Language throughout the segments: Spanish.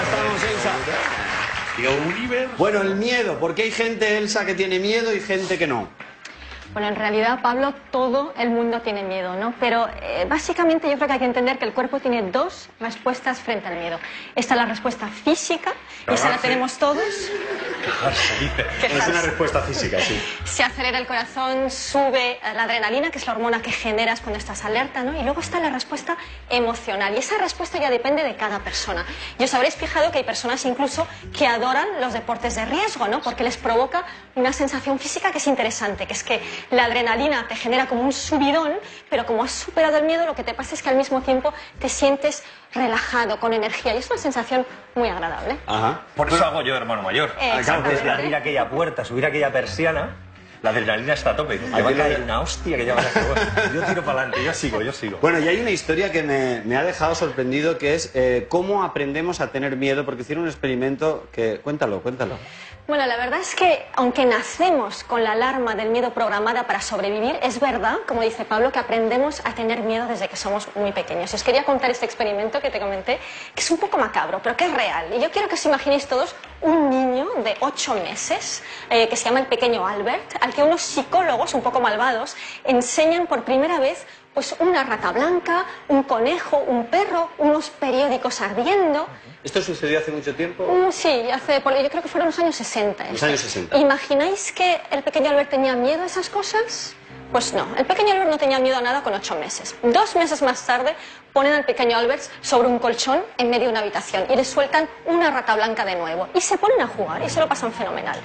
estamos, Elsa? Bueno, el miedo. ¿Por qué hay gente, Elsa, que tiene miedo y gente que no? Bueno, en realidad, Pablo, todo el mundo tiene miedo, ¿no? Pero básicamente yo creo que hay que entender que el cuerpo tiene dos respuestas frente al miedo. Está la respuesta física, y esa la tenemos todos. Es una respuesta física, sí. Se acelera el corazón, sube la adrenalina, que es la hormona que generas cuando estás alerta, ¿no? Y luego está la respuesta emocional, y esa respuesta ya depende de cada persona. Y os habréis fijado que hay personas incluso que adoran los deportes de riesgo, ¿no? Porque les provoca una sensación física que es interesante, que es que la adrenalina te genera como un subidón, pero como has superado el miedo, lo que te pasa es que al mismo tiempo te sientes relajado, con energía, y es una sensación muy agradable. Ajá. Por eso hago yo, hermano mayor. Antes de abrir aquella puerta, subir aquella persiana, la adrenalina está a tope. Te va a caer una hostia que ya vas a hacer. Yo tiro para adelante, yo sigo. Bueno, y hay una historia que me ha dejado sorprendido, que es cómo aprendemos a tener miedo, porque hicieron un experimento que... Cuéntalo. Bueno, la verdad es que aunque nacemos con la alarma del miedo programada para sobrevivir, es verdad, como dice Pablo, que aprendemos a tener miedo desde que somos muy pequeños. Os quería contar este experimento que te comenté, que es un poco macabro, pero que es real. Y yo quiero que os imaginéis todos un niño de 8 meses, que se llama el pequeño Albert, al que unos psicólogos un poco malvados enseñan por primera vez pues una rata blanca, un conejo, un perro, unos periódicos ardiendo. ¿Esto sucedió hace mucho tiempo? Sí, yo creo que fueron los años 60. Los años 60. ¿Imagináis que el pequeño Albert tenía miedo a esas cosas? Pues no, el pequeño Albert no tenía miedo a nada con 8 meses. 2 meses más tarde ponen al pequeño Albert sobre un colchón en medio de una habitación y le sueltan una rata blanca de nuevo. Y se ponen a jugar y se lo pasan fenomenal.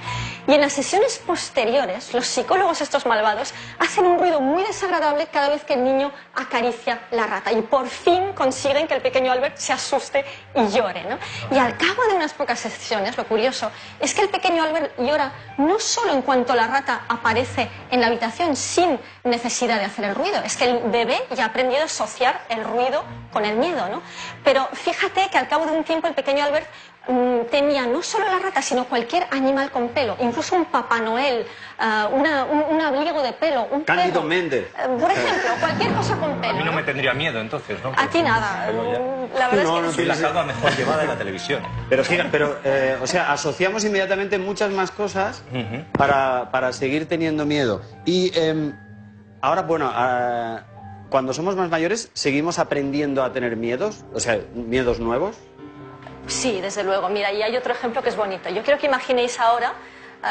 Y en las sesiones posteriores, los psicólogos estos malvados hacen un ruido muy desagradable cada vez que el niño acaricia la rata. Y por fin consiguen que el pequeño Albert se asuste y llore, ¿no? Y al cabo de unas pocas sesiones, lo curioso es que el pequeño Albert llora no solo en cuanto la rata aparece en la habitación sin necesidad de hacer el ruido, es que el bebé ya ha aprendido a asociar el ruido con el miedo, ¿no? Pero fíjate que al cabo de un tiempo el pequeño Albert temía no solo la rata, sino cualquier animal con pelo, incluso un Papá Noel, un abrigo de pelo, un Cándido perro, Méndez. por ejemplo, cualquier cosa con pelo. A mí no me tendría miedo, entonces, ¿no? A ti nada. La verdad es que soy la salva mejor llevada de la televisión. Pero, o sea, asociamos inmediatamente muchas más cosas para seguir teniendo miedo. Y ahora, bueno, cuando somos más mayores, ¿seguimos aprendiendo a tener miedos? O sea, miedos nuevos. Sí, desde luego. Mira, y hay otro ejemplo que es bonito. Yo quiero que imaginéis ahora,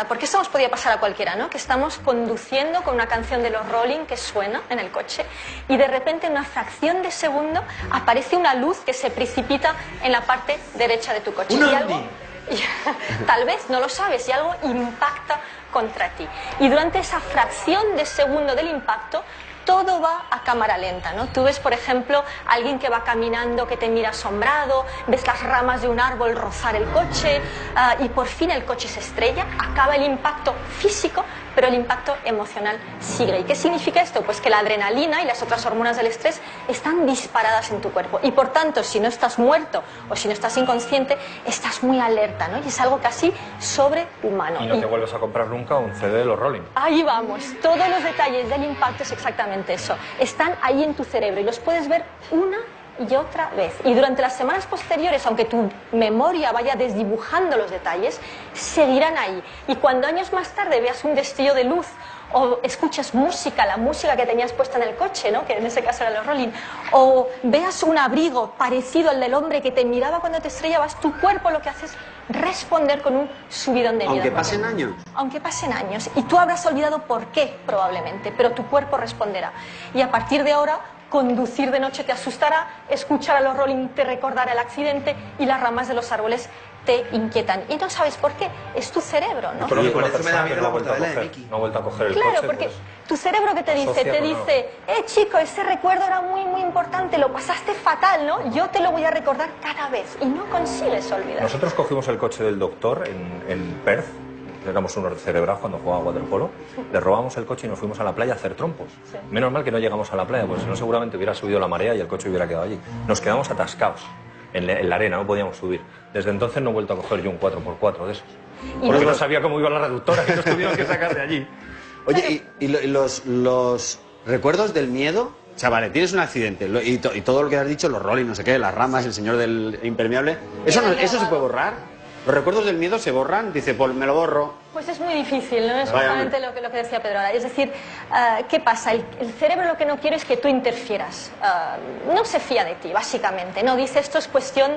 porque esto nos podía pasar a cualquiera, ¿no? Que estamos conduciendo con una canción de los Rolling que suena en el coche y de repente en una fracción de segundo aparece una luz que se precipita en la parte derecha de tu coche. Y algo, tal vez, no lo sabes, y algo impacta contra ti. Y durante esa fracción de segundo del impacto, todo va a cámara lenta, ¿no? Tú ves, por ejemplo, a alguien que va caminando, que te mira asombrado, ves las ramas de un árbol rozar el coche y por fin el coche se estrella, acaba el impacto físico, pero el impacto emocional sigue. ¿Y qué significa esto? Pues que la adrenalina y las otras hormonas del estrés están disparadas en tu cuerpo y por tanto, si no estás muerto o si no estás inconsciente, estás muy alerta, ¿no? Y es algo casi sobrehumano. Y no te vuelves a comprar nunca un CD de los Rolling. Ahí vamos, todos los detalles del impacto es exactamente eso. Están ahí en tu cerebro y los puedes ver una y otra vez. Y durante las semanas posteriores, aunque tu memoria vaya desdibujando los detalles, seguirán ahí. Y cuando años más tarde veas un destello de luz o escuches música, la música que tenías puesta en el coche, ¿no? Que en ese caso era los Rolling, o veas un abrigo parecido al del hombre que te miraba cuando te estrellabas, tu cuerpo lo que hace es responder con un subidón de miedo. Aunque pasen años. Aunque pasen años. Y tú habrás olvidado por qué, probablemente, pero tu cuerpo responderá. Y a partir de ahora, conducir de noche te asustará, escuchar a los Rolling te recordará el accidente y las ramas de los árboles te inquietan. Y no sabes por qué, es tu cerebro, ¿no? Pero por eso me da miedo la mortadela de Mickey. No ha vuelto a coger el coche. Claro, porque tu cerebro que te dice, chico, ese recuerdo era muy, muy importante, lo pasaste fatal, ¿no? Yo te lo voy a recordar cada vez y no consigues olvidar. Nosotros cogimos el coche del doctor en Perth, éramos unos cerebrados cuando jugábamos waterpolo, le robamos el coche y nos fuimos a la playa a hacer trompos. Sí. Menos mal que no llegamos a la playa, porque si no seguramente hubiera subido la marea y el coche hubiera quedado allí. Nos quedamos atascados en la arena, no podíamos subir. Desde entonces no he vuelto a coger yo un 4x4 de esos. Porque no sabía cómo iba la reductora y nos tuvieron que sacar de allí. Oye, ¿y los recuerdos del miedo O sea, vale, tienes un accidente y todo lo que has dicho, los Rolling, no sé qué, las ramas, el señor del impermeable, ¿eso se puede borrar? ¿Los recuerdos del miedo se borran? Dice, pues me lo borro. Pues es muy difícil, ¿no? Es justamente lo que decía Pedro ahora. Es decir, ¿qué pasa? El cerebro lo que no quiere es que tú interfieras. No se fía de ti, básicamente, ¿no? Dice, esto es cuestión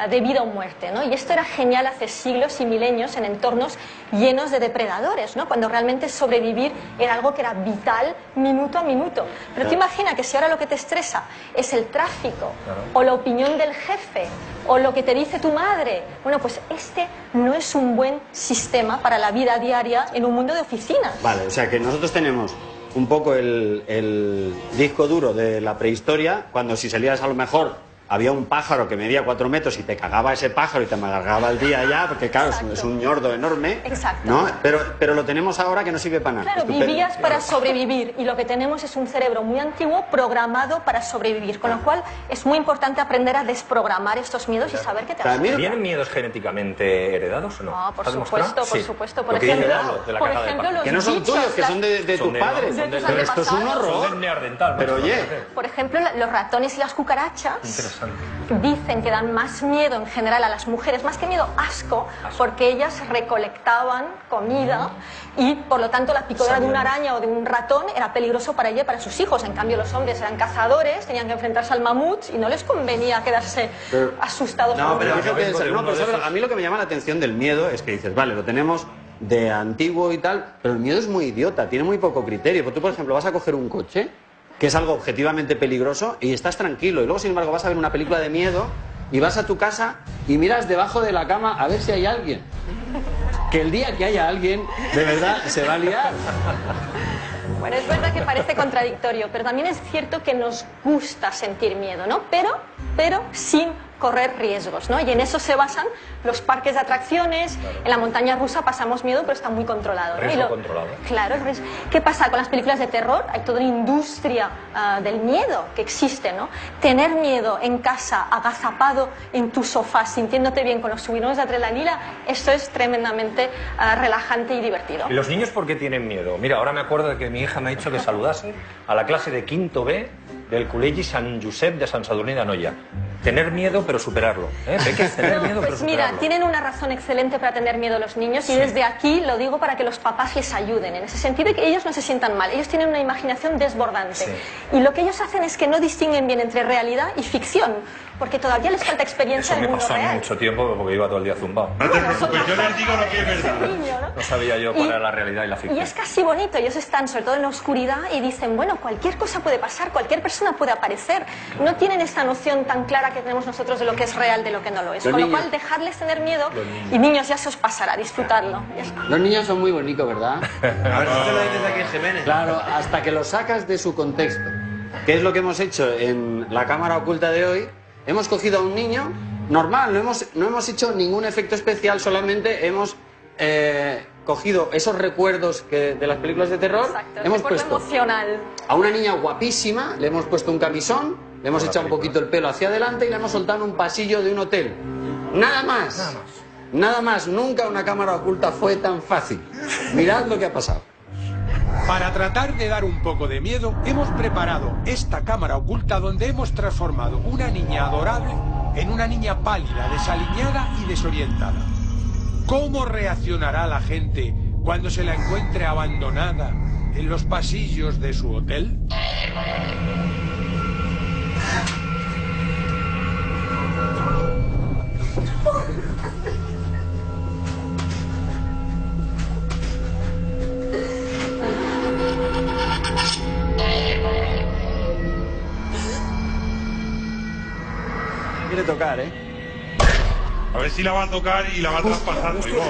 de vida o muerte, ¿no? Y esto era genial hace siglos y milenios en entornos llenos de depredadores, ¿no? Cuando realmente sobrevivir era algo que era vital minuto a minuto. Pero tú imagina que si ahora lo que te estresa es el tráfico, o la opinión del jefe, o lo que te dice tu madre, bueno, pues este no es un buen sistema para la vida diaria en un mundo de oficinas. Vale, o sea que nosotros tenemos un poco el disco duro de la prehistoria, cuando si salías a lo mejor había un pájaro que medía 4 metros y te cagaba ese pájaro y te amargaba el día ya, porque claro, es un ñordo enorme. Exacto. ¿No? Pero lo tenemos ahora que no sirve para nada. Claro, Estupendo. vivías para sobrevivir y lo que tenemos es un cerebro muy antiguo programado para sobrevivir, con lo cual es muy importante aprender a desprogramar estos miedos y saber que te asustan. ¿Vienen miedos genéticamente heredados o no? No, por supuesto, por supuesto. Por Lo que dice ejemplo, Lalo, de la caja de pan. los Que no son bichos, tuyos, que son de Son tus de- padres. son de tus Pero esto es un antepasados. horror. Son neandertal, Pero macho. oye, Por ejemplo, los ratones y las cucarachas Interesante. dicen que dan más miedo en general a las mujeres, más que miedo, asco, porque ellas recolectaban comida y por lo tanto la picadura de una araña o de un ratón era peligroso para ella y para sus hijos. En cambio los hombres eran cazadores, tenían que enfrentarse al mamut y no les convenía quedarse asustados. no, por pero un fíjate, vengo de no, uno pero de ¿sabes? esos. A mí lo que me llama la atención del miedo es que dices, vale, lo tenemos de antiguo y tal, pero el miedo es muy idiota, tiene muy poco criterio. Pues tú, por ejemplo, vas a coger un coche, que es algo objetivamente peligroso, y estás tranquilo, y luego, sin embargo, vas a ver una película de miedo y vas a tu casa y miras debajo de la cama a ver si hay alguien. Que el día que haya alguien, de verdad, se va a liar. Bueno, es verdad que parece contradictorio, pero también es cierto que nos gusta sentir miedo, ¿no? Pero sin correr riesgos, ¿no? Y en eso se basan los parques de atracciones. En la montaña rusa pasamos miedo, pero está muy controlado, ¿no? Riesgo controlado. Claro, el riesgo. ¿Qué pasa con las películas de terror? Hay toda una industria del miedo que existe, ¿no? Tener miedo en casa, agazapado en tu sofá, sintiéndote bien con los subidones de adrenalina, esto es tremendamente relajante y divertido. ¿Y los niños por qué tienen miedo? Mira, ahora me acuerdo de que mi hija me ha dicho que saludase a la clase de quinto B del Col·legi Sant Josep de Sant Sadurní d'Anoia. Tener miedo, pero superarlo. Peque, tener No, miedo, pero pues mira, superarlo. tienen una razón excelente para tener miedo los niños y desde aquí lo digo para que los papás les ayuden en ese sentido y que ellos no se sientan mal. Ellos tienen una imaginación desbordante Sí. y lo que ellos hacen es que no distinguen bien entre realidad y ficción, porque todavía les falta experiencia Eso en me el mundo pasó a mí real. mucho tiempo porque iba todo el día zumbado. No te Bueno, preocupes, yo les digo lo que es ese verdad. niño, ¿no? No sabía yo cuál era la realidad y la ficción. Y es casi bonito, ellos están sobre todo en la oscuridad y dicen, bueno, cualquier cosa puede pasar, cualquier persona puede aparecer. No tienen esta noción tan clara que tenemos nosotros de lo que es real, de lo que no lo es. Los Con lo niños. cual, dejarles tener miedo y niños, ya se os pasará, disfrutarlo. Ya está. Los niños son muy bonitos, ¿verdad? A ver si te lo dices aquí, Jiménez. Claro, hasta que lo sacas de su contexto. ¿Qué es lo que hemos hecho en la cámara oculta de hoy? Hemos cogido a un niño normal, no hemos hecho ningún efecto especial, solamente hemos cogido esos recuerdos de las películas de terror, Exacto, hemos recuerdo puesto emocional. a una niña guapísima, le hemos puesto un camisón, le hemos echado un poquito el pelo hacia adelante y le hemos soltado en un pasillo de un hotel. Nada más. Nada más. Nada más. Nunca una cámara oculta fue tan fácil. Mirad lo que ha pasado. Para tratar de dar un poco de miedo, hemos preparado esta cámara oculta donde hemos transformado una niña adorable en una niña pálida, desaliñada y desorientada. ¿Cómo reaccionará la gente cuando se la encuentre abandonada en los pasillos de su hotel? Quiere tocar, ¿eh? A ver si la va a tocar y la va a traspasar. Oigo.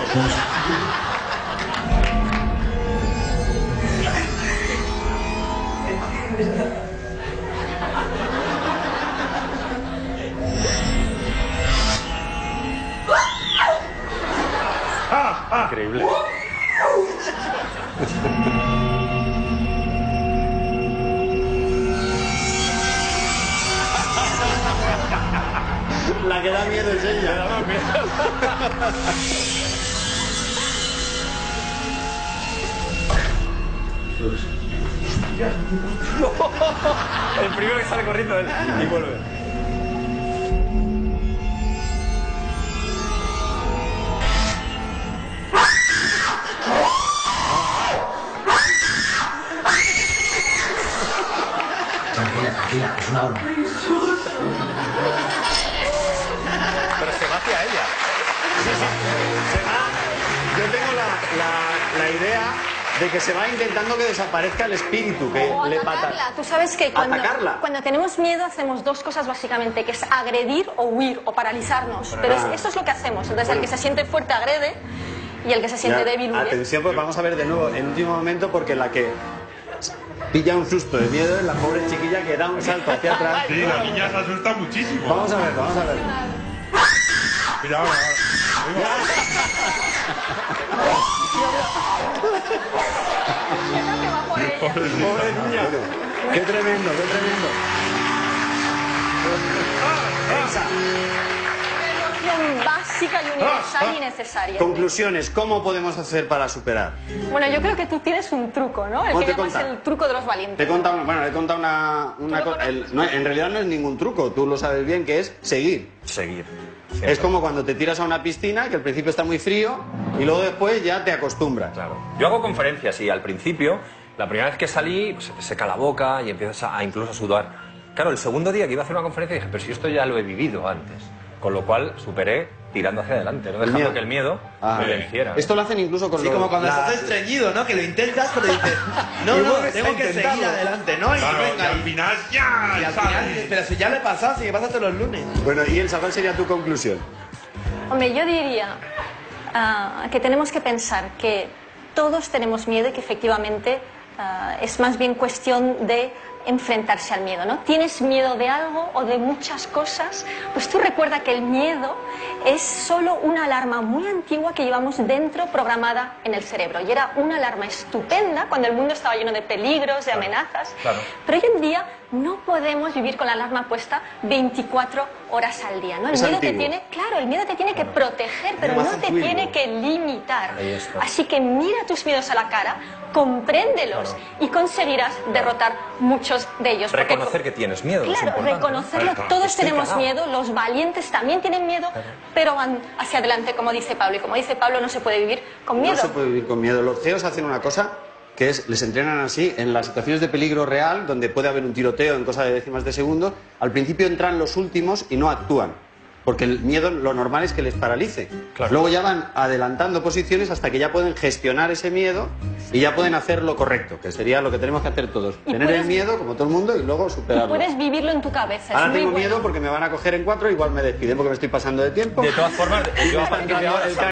Increíble. La que da miedo es ella. El primero que sale corriendo él y vuelve. Tranquila, es una broma. Pero se va hacia ella. Yo tengo la idea de que se va intentando que desaparezca el espíritu, que O le atacarla. Tú sabes que ¿Atacarla? cuando tenemos miedo hacemos dos cosas básicamente, que es agredir o huir o paralizarnos. Pero esto es lo que hacemos. Entonces el que se siente fuerte agrede y el que se siente débil huye. Atención, pues vamos a ver de nuevo en último momento, porque la que pilla un susto de miedo es la pobre chiquilla que da un salto hacia atrás. Sí, la niña se asusta muchísimo. Vamos a ver, vamos a ver. Mira ahora. Que va por ella. Pobre niña. Qué tremendo, qué tremendo. Elsa, Emoción básica y universal y necesaria. conclusiones, ¿cómo podemos hacer para superar? Bueno, yo creo que tú tienes un truco, ¿no? El ¿Cómo que te llamas contas? el truco de los Te valientes. he contado, bueno, he contado una cosa. En realidad no es ningún truco, tú lo sabes bien, que es seguir. Seguir. Es como cuando te tiras a una piscina, que al principio está muy frío y luego después ya te acostumbras. Claro. Yo hago conferencias y al principio, la primera vez que salí, pues, se te seca la boca y empiezas a incluso a sudar. Claro, el segundo día que iba a hacer una conferencia dije, pero si esto ya lo he vivido antes. Con lo cual superé tirando hacia adelante, no dejando que el miedo me venciera. Esto lo hacen incluso con Sí, como cuando estás estreñido, ¿no? Que lo intentas, pero dices, no, Y no, vuelves tengo a que seguir intentarlo. adelante, ¿no? Y Claro, y venga, al final ya. y al ¿sabes? final, pero si ya le pasa, si pasa todos los lunes. Bueno, y Elsa, ¿cuál sería tu conclusión? Hombre, yo diría que tenemos que pensar que todos tenemos miedo y que efectivamente es más bien cuestión de enfrentarse al miedo, ¿no? ¿Tienes miedo de algo o de muchas cosas? Pues tú recuerda que el miedo es solo una alarma muy antigua que llevamos dentro programada en el cerebro. Y era una alarma estupenda cuando el mundo estaba lleno de peligros, de amenazas. claro. Pero hoy en día no podemos vivir con la alarma puesta 24 horas al día, ¿no? El Es miedo antiguo. te tiene, claro, el miedo te tiene que proteger, pero no te tiene que limitar. Ahí está. Así que mira tus miedos a la cara, compréndelos y conseguirás derrotar muchos de ellos. Porque Reconocer que tienes miedo. es claro, importante, ¿no? reconocerlo, Claro, todos estoy tenemos cagao. miedo, los valientes también tienen miedo, pero van hacia adelante, como dice Pablo. Y como dice Pablo, no se puede vivir con miedo. No se puede vivir con miedo. Los CEOs hacen una cosa que es, les entrenan así, en las situaciones de peligro real, donde puede haber un tiroteo en cosa de décimas de segundo, al principio entran los últimos y no actúan. Porque el miedo lo normal es que les paralice. Claro. Luego ya van adelantando posiciones hasta que ya pueden gestionar ese miedo y ya pueden hacer lo correcto, que sería lo que tenemos que hacer todos. Y Tener puedes- el miedo, como todo el mundo, y luego Y superarlo. puedes vivirlo en tu cabeza. Ahora es muy tengo bueno. miedo porque me van a coger en 4, igual me despiden porque me estoy pasando de tiempo. De todas formas, yo a partir de ahora...